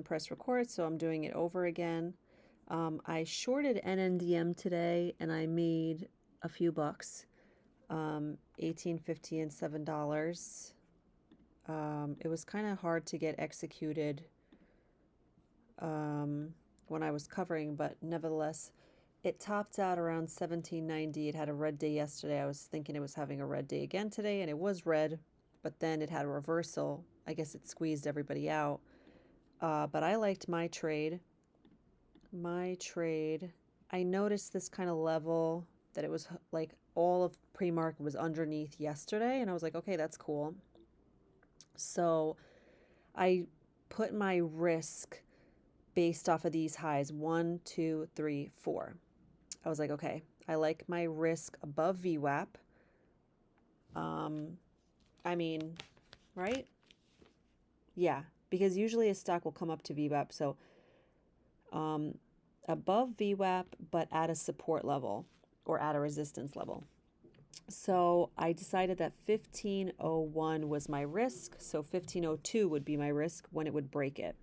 press record, so I'm doing it over again. I shorted NNDM today and I made a few bucks, 18.50 and $7. It was kind of hard to get executed when I was covering, but nevertheless, it topped out around 17.90. It had a red day yesterday. I was thinking it was having a red day again today, and it was red, but then it had a reversal. I guess it squeezed everybody out. But I liked my trade. I noticed this kind of level that it was like all of pre-market was underneath yesterday, and I was like, okay, that's cool. So I put my risk based off of these highs, 1, 2, 3, 4. I was like, okay, I like my risk above VWAP. I mean, right? Yeah, because usually a stock will come up to VWAP. So above VWAP, but at a support level or at a resistance level. So I decided that 1501 was my risk. So 1502 would be my risk when it would break it.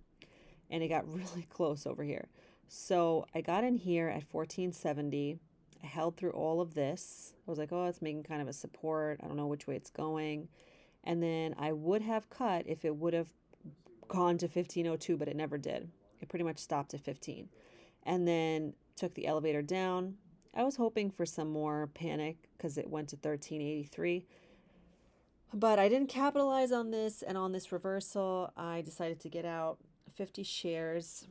And it got really close over here. So I got in here at 1470. I held through all of this. I was like, oh, it's making kind of a support. I don't know which way it's going. And then I would have cut if it would have gone to 1502, but it never did. It pretty much stopped at 15. And then took the elevator down. I was hoping for some more panic because it went to 1383. But I didn't capitalize on this, and on this reversal, I decided to get out 50 shares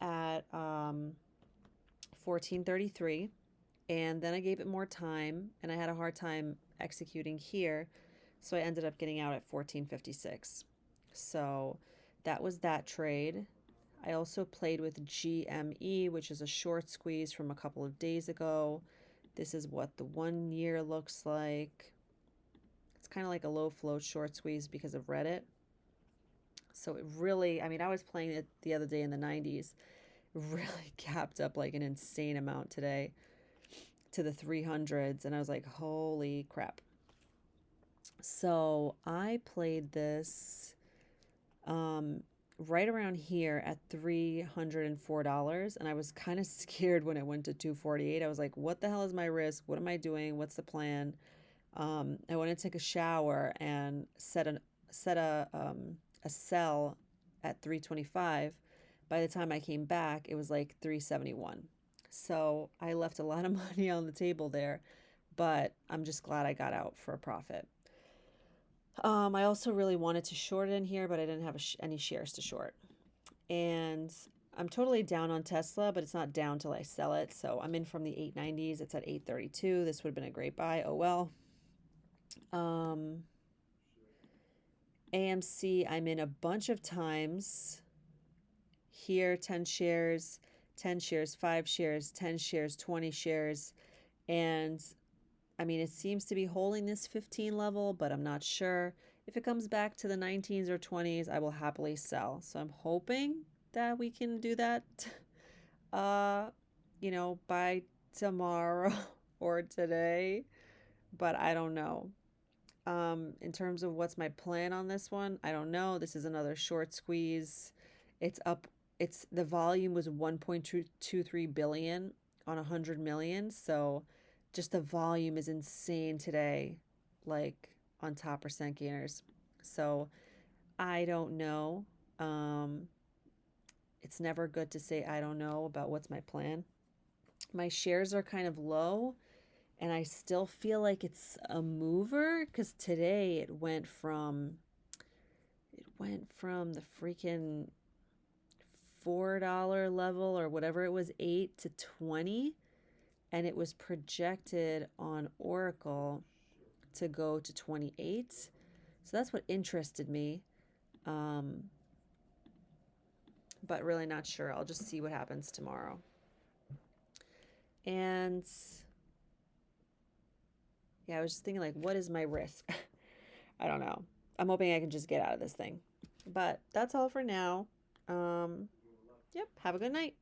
at 1433, and then I gave it more time, and I had a hard time executing here, so I ended up getting out at 1456. So that was that trade. I also played with GME, which is a short squeeze from a couple of days ago. This is what the 1 year looks like. It's kind of like a low float short squeeze because of Reddit. So it really, I mean, I was playing it the other day in the 90s. It really gapped up like an insane amount today to the 300s. And I was like, holy crap. So I played this right around here at $304. And I was kind of scared when it went to 248. I was like, what the hell is my risk? What am I doing? What's the plan? I went to take a shower and set a sell at 325. By the time I came back, it was like 371. So I left a lot of money on the table there, but I'm just glad I got out for a profit. I also really wanted to short it in here, but I didn't have any shares to short. And I'm totally down on Tesla, but it's not down till I sell it. So I'm in from the 890s. It's at 832. This would have been a great buy. Oh well. AMC, I'm in a bunch of times. Here, 10 shares, 10 shares, 5 shares, 10 shares, 20 shares. And I mean, it seems to be holding this 15 level, but I'm not sure. If it comes back to the 19s or 20s, I will happily sell. So I'm hoping that we can do that, by tomorrow or today, but I don't know. In terms of what's my plan on this one, I don't know. This is another short squeeze. It's up. The volume was 1.23 billion on 100 million. So just the volume is insane today, like on top percent gainers. So I don't know. It's never good to say I don't know about what's my plan. My shares are kind of low, and I still feel like it's a mover because today it went from the freaking $4 level or whatever it was, 8 to 20, and it was projected on Oracle to go to 28. So that's what interested me. But really not sure. I'll just see what happens tomorrow. And yeah, I was just thinking, like, what is my risk? I don't know. I'm hoping I can just get out of this thing. But that's all for now. Yep. Have a good night.